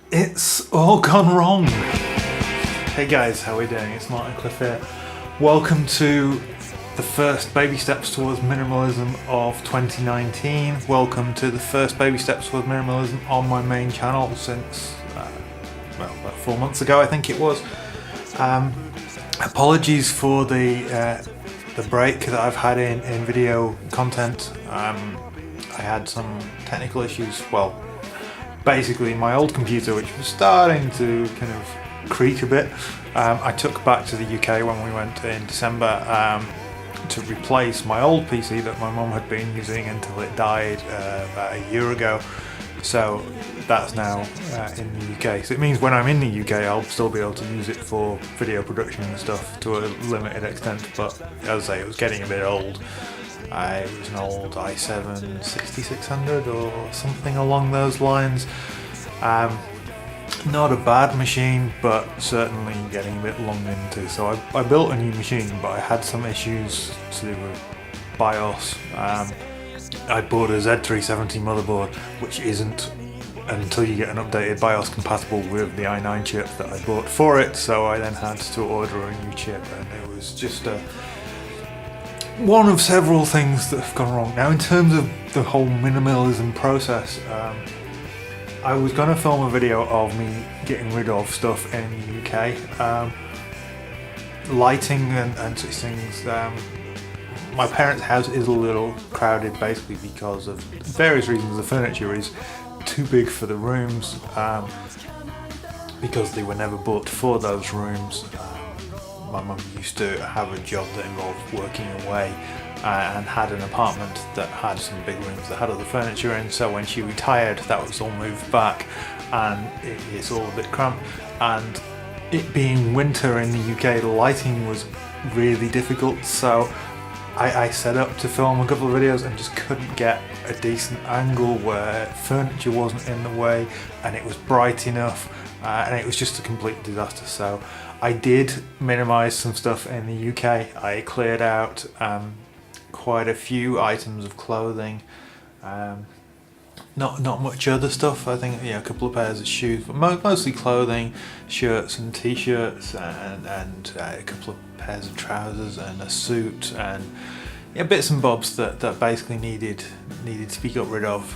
It's all gone wrong. Hey guys, how are we doing? It's Martin Cliffe here. Welcome to the first baby steps towards minimalism of 2019. Welcome to the first baby steps towards minimalism on my main channel since, about 4 months ago I think it was. Apologies for the break that I've had in video content. I had some technical issues, basically my old computer, which was starting to kind of creak a bit. I took back to the UK when we went in December to replace my old PC that my mum had been using until it died about a year ago. So that's now in the UK. So it means when I'm in the UK I'll still be able to use it for video production and stuff to a limited extent, but as I say, it was getting a bit old. It was an old i7 6600 or something along those lines. Not a bad machine, but certainly getting a bit long into. So I built a new machine, but I had some issues to do with BIOS. I bought a Z370 motherboard, which isn't, until you get an updated BIOS, compatible with the i9 chip that I bought for it. So I then had to order a new chip, and it was just one of several things that have gone wrong. Now, in terms of the whole minimalism process, I was going to film a video of me getting rid of stuff in the UK. Lighting and such things. My parents' house is a little crowded basically because of various reasons. The furniture is too big for the rooms because they were never bought for those rooms. My mum used to have a job that involved working away and had an apartment that had some big rooms that had all the furniture in, so when she retired that was all moved back and it's all a bit cramped, and it being winter in the UK the lighting was really difficult, so I set up to film a couple of videos and just couldn't get a decent angle where furniture wasn't in the way and it was bright enough, and it was just a complete disaster. So I did minimise some stuff in the UK. I cleared out quite a few items of clothing, not much other stuff. I think a couple of pairs of shoes, but mostly clothing, shirts and t-shirts, and a couple of pairs of trousers and a suit, and bits and bobs that basically needed to be got rid of.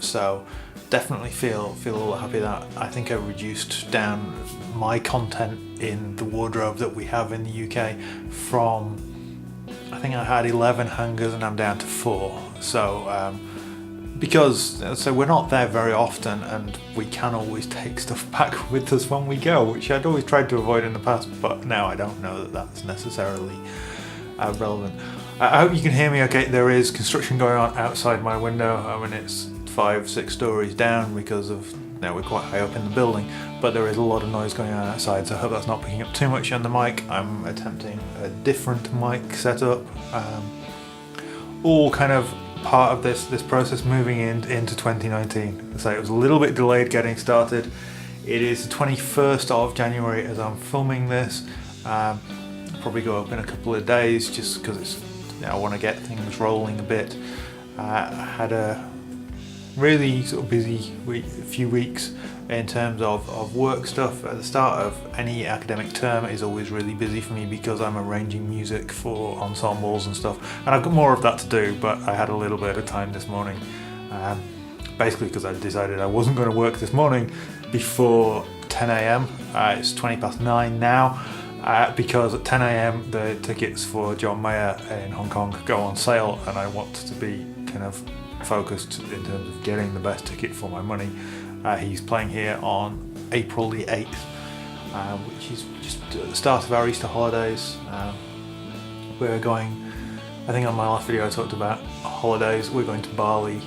So definitely feel a lot happy that I think I reduced down my content in the wardrobe that we have in the UK from, I think I had 11 hangers and I'm down to 4. So because we're not there very often and we can always take stuff back with us when we go, which I'd always tried to avoid in the past, but now I don't know that that's necessarily relevant. I hope you can hear me okay. There is construction going on outside my window. I mean, it's 5-6 stories down because of, we're quite high up in the building, but there is a lot of noise going on outside, so I hope that's not picking up too much on the mic. I'm attempting a different mic setup, all kind of part of this process moving into 2019. So it was a little bit delayed getting started. It is the 21st of January as I'm filming this. Probably go up in a couple of days just because I want to get things rolling a bit. I had a really sort of busy few weeks in terms of work stuff. At the start of any academic term is always really busy for me because I'm arranging music for ensembles and stuff, and I've got more of that to do, but I had a little bit of time this morning, basically because I decided I wasn't going to work this morning before 10 a.m. It's 9:20 now, because at 10 a.m. the tickets for John Mayer in Hong Kong go on sale, and I want to be kind of focused in terms of getting the best ticket for my money. He's playing here on April the 8th, which is just at the start of our Easter holidays. We're going, I think on my last video I talked about holidays, we're going to Bali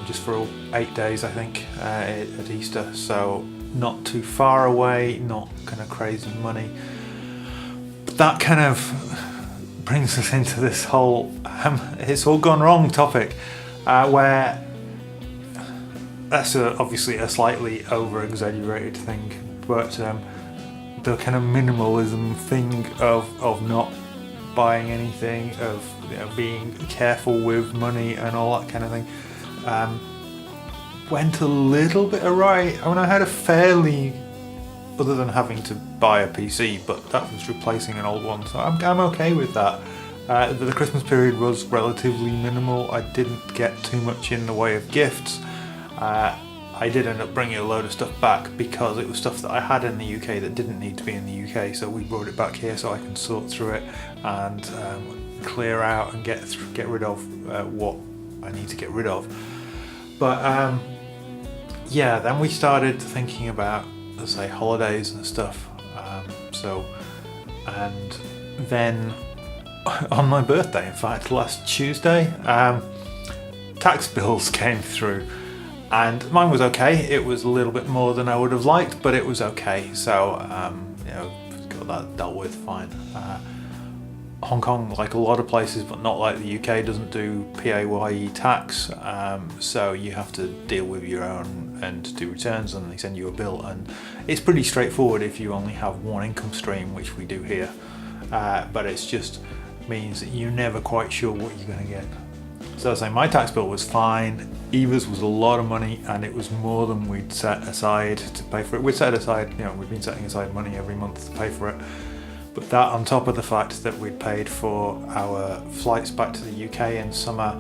just for 8 days I think at Easter, so not too far away, not kind of crazy money. But that kind of brings us into this whole it's all gone wrong topic, where that's obviously a slightly over-exaggerated thing, but the kind of minimalism thing of not buying anything, of being careful with money and all that kind of thing, went a little bit awry. I mean, I had a fairly, other than having to buy a PC, but that was replacing an old one, so I'm okay with that. The Christmas period was relatively minimal. I didn't get too much in the way of gifts. I did end up bringing a load of stuff back because it was stuff that I had in the UK that didn't need to be in the UK, so we brought it back here so I can sort through it and clear out and get rid of what I need to get rid of. But yeah, then we started thinking about, let's say, holidays and stuff. And then on my birthday, in fact, last Tuesday, tax bills came through. And mine was okay. It was a little bit more than I would have liked, but it was okay. So, got that dealt with fine. Hong Kong, like a lot of places, but not like the UK, doesn't do PAYE tax. So you have to deal with your own and do returns, and they send you a bill. And it's pretty straightforward if you only have one income stream, which we do here. But it's just means that you're never quite sure what you're going to get. So I say my tax bill was fine. Eva's was a lot of money, and it was more than we'd set aside to pay for it. We'd set aside, we've been setting aside money every month to pay for it. But that on top of the fact that we'd paid for our flights back to the UK in summer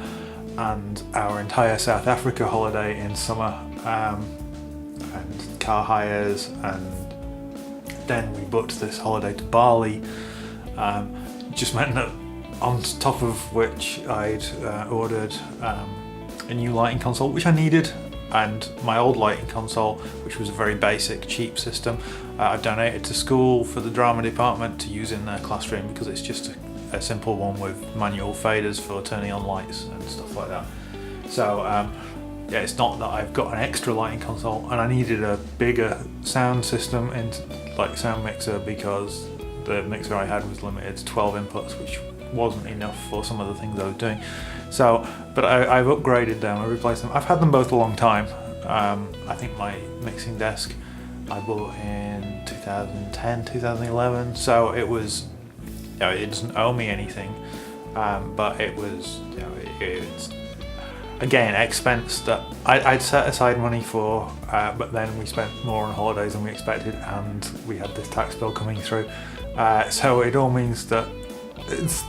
and our entire South Africa holiday in summer, and car hires, and then we booked this holiday to Bali, just meant that on top of which I'd ordered a new lighting console, which I needed, and my old lighting console, which was a very basic, cheap system, I've donated to school for the drama department to use in their classroom, because it's just a simple one with manual faders for turning on lights and stuff like that. So yeah, it's not that I've got an extra lighting console, and I needed a bigger sound system and like sound mixer, because the mixer I had was limited to 12 inputs, which wasn't enough for some of the things I was doing. So, but I've upgraded them, I replaced them. I've had them both a long time. I think my mixing desk I bought in 2010, 2011, so it was, it doesn't owe me anything, but it was, it's again expense that I'd set aside money for, but then we spent more on holidays than we expected, and we had this tax bill coming through. So it all means that it's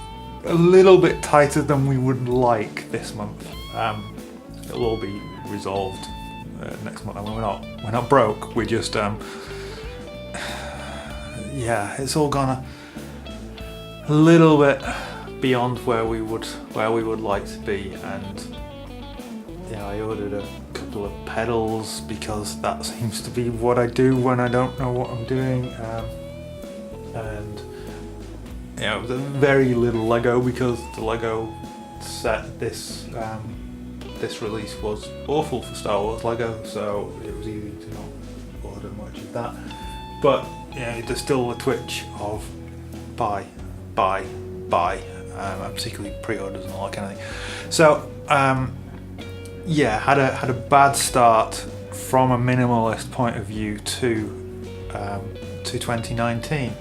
a little bit tighter than we would like this month. It'll all be resolved next month. I mean, we're not broke. We're just yeah, it's all gone a little bit beyond where we would like to be. And I ordered a couple of pedals because that seems to be what I do when I don't know what I'm doing. And it was a very little Lego, because the Lego set this release was awful for Star Wars Lego, so it was easy to not order much of that. But there's still a twitch of buy, and particularly pre-orders and all that kind of thing. So had a bad start from a minimalist point of view to 2019.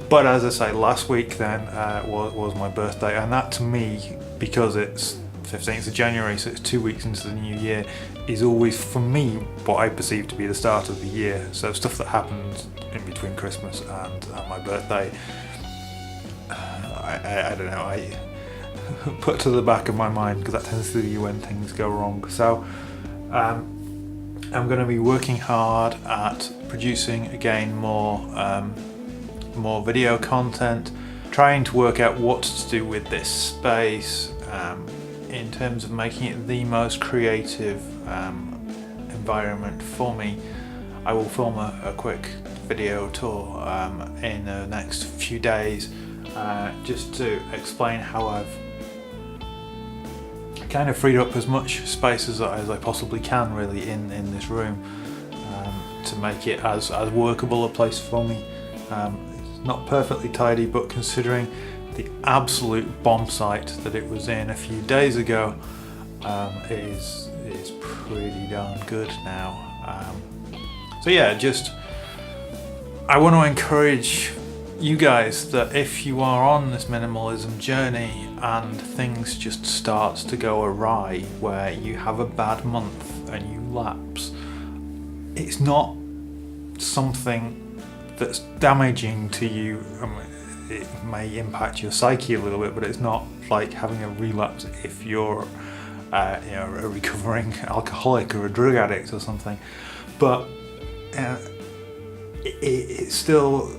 But as I say, last week then was my birthday, and that to me, because it's 15th of January, so it's 2 weeks into the new year, is always for me what I perceive to be the start of the year. So stuff that happens in between Christmas and my birthday, I don't know, I put to the back of my mind, because that tends to be when things go wrong. So I'm going to be working hard at producing again more video content, trying to work out what to do with this space in terms of making it the most creative environment for me. I will film a quick video tour in the next few days, just to explain how I've kind of freed up as much space as I possibly can really in this room, to make it as workable a place for me. It's not perfectly tidy, but considering the absolute bomb site that it was in a few days ago, it is pretty darn good now. So yeah, just I want to encourage you guys that if you are on this minimalism journey and things just start to go awry, where you have a bad month and relapse, it's not something that's damaging to you. It may impact your psyche a little bit, but it's not like having a relapse if you're a recovering alcoholic or a drug addict or something. But it's still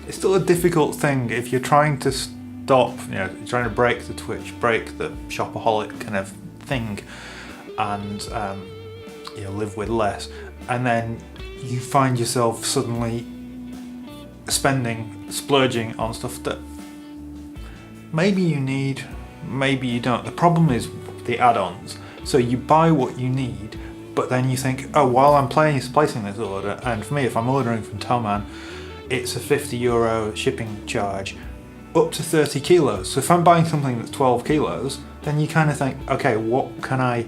a difficult thing if you're trying to stop, you're trying to break the twitch, break the shopaholic kind of thing, and live with less, and then you find yourself suddenly splurging on stuff that maybe you need, maybe you don't. The problem is the add-ons. So you buy what you need, but then you think, oh, while I'm placing this order, and for me, if I'm ordering from Toman, it's a €50 shipping charge up to 30 kilos. So if I'm buying something that's 12 kilos, then you kind of think, okay, what can I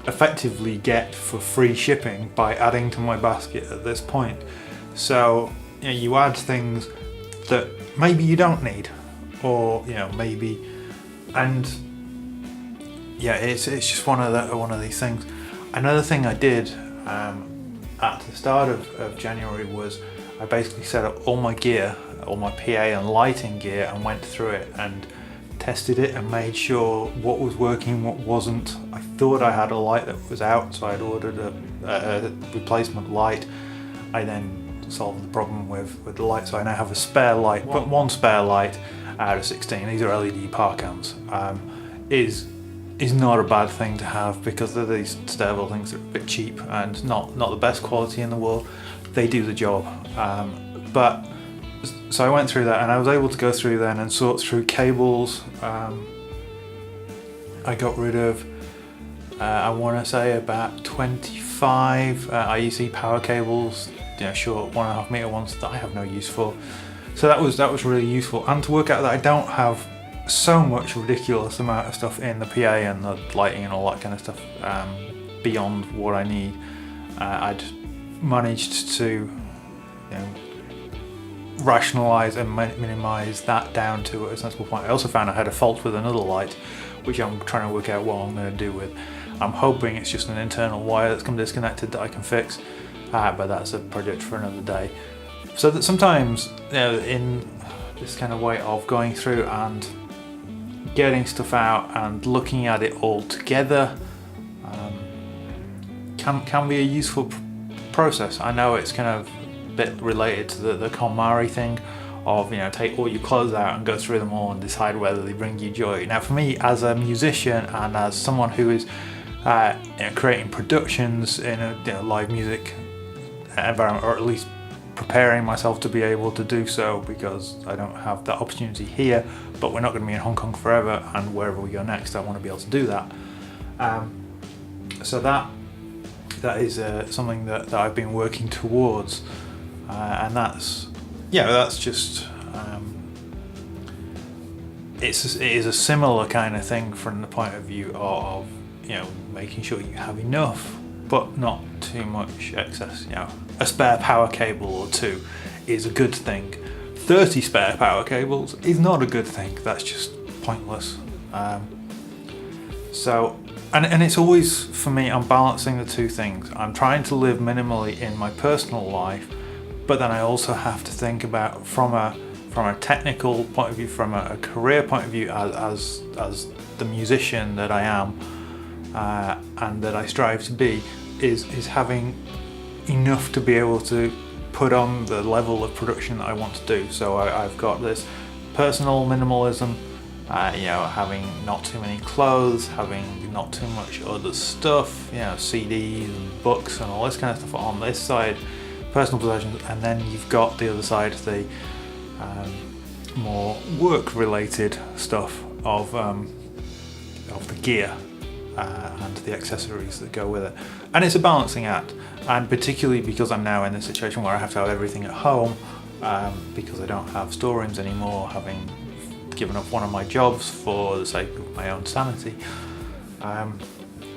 effectively get for free shipping by adding to my basket at this point? So you add things that maybe you don't need, or maybe, and it's just one of these things. Another thing I did at the start of January was I basically set up all my gear, all my PA and lighting gear, and went through it and tested it and made sure what was working, what wasn't. I thought I had a light that was out, so I'd ordered a replacement light. I then solved the problem with the light, so I now have a spare light, but one spare light out of 16. These are LED park cams. Is not a bad thing to have, because they're these Stervel things that are a bit cheap and not the best quality in the world. They do the job. But so I went through that, and I was able to go through then and sort through cables. I got rid of I want to say about 25 IEC power cables, short 1.5 meter ones that I have no use for. So that was really useful, and to work out that I don't have so much ridiculous amount of stuff in the PA and the lighting and all that kind of stuff beyond what I need. I'd managed to rationalize and minimize that down to a sensible point. I also found I had a fault with another light, which I'm trying to work out what I'm going to do with. I'm hoping it's just an internal wire that's come disconnected that I can fix, but that's a project for another day. So that sometimes, in this kind of way of going through and getting stuff out and looking at it all together, can be a useful process. I know it's kind of a bit related to the KonMari thing of take all your clothes out and go through them all and decide whether they bring you joy. Now for me, as a musician and as someone who is creating productions in a live music environment, or at least preparing myself to be able to do so, because I don't have that opportunity here, but we're not going to be in Hong Kong forever, and wherever we go next I want to be able to do that. So that is something that I've been working towards, and that's just it is a similar kind of thing from the point of view of making sure you have enough but not too much excess. A spare power cable or two is a good thing. 30 spare power cables is not a good thing. That's just pointless. So it's always, for me, I'm balancing the two things. I'm trying to live minimally in my personal life, but then I also have to think about from a technical point of view, from a career point of view, as the musician that I am and that I strive to be, is having enough to be able to put on the level of production that I want to do. So I've got this personal minimalism, having not too many clothes, having not too much other stuff, CDs and books and all this kind of stuff on this side, personal possessions, and then you've got the other side, the more work-related stuff of the gear and the accessories that go with it. And it's a balancing act, and particularly because I'm now in this situation where I have to have everything at home, because I don't have storerooms anymore, having given up one of my jobs for the sake of my own sanity.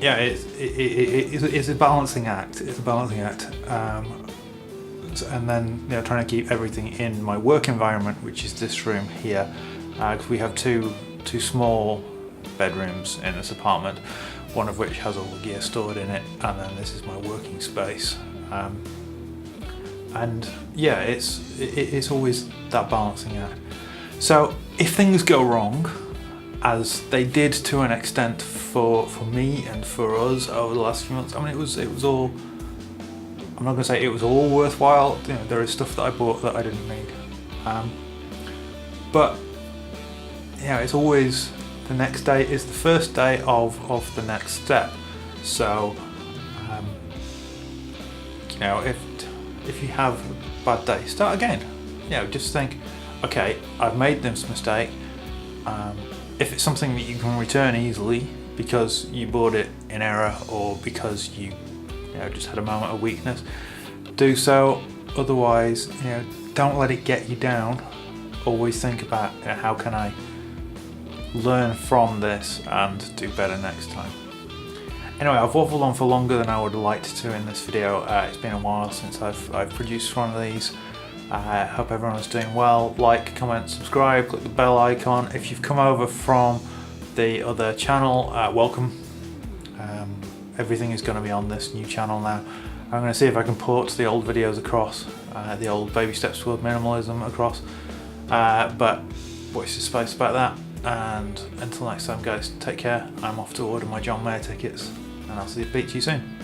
It's a balancing act. It's a balancing act. And then trying to keep everything in my work environment, which is this room here, because we have two small bedrooms in this apartment, one of which has all the gear stored in it, and then this is my working space. And yeah, it's always that balancing act. So if things go wrong, as they did to an extent for me and for us over the last few months, I mean, it was all, I'm not going to say it was all worthwhile. You know, there is stuff that I bought that I didn't need, but you know, it's always, the next day is the first day of the next step. So you know, if you have a bad day, start again. You know, just think, okay, I've made this mistake. If it's something that you can return easily because you bought it in error or because you know, just had a moment of weakness, do so. Otherwise, you know, don't let it get you down. Always think about, you know, how can I learn from this and do better next time. Anyway, I've waffled on for longer than I would have liked to in this video. It's been a while since I've produced one of these. I hope everyone is doing well. Like, comment, subscribe, click the bell icon. If you've come over from the other channel, welcome. Everything is going to be on this new channel now. I'm going to see if I can port the old videos across, the old Baby Steps Towards Minimalism across, but watch this space about that. And until next time, guys, take care. I'm off to order my John Mayer tickets, and I'll speak to you soon.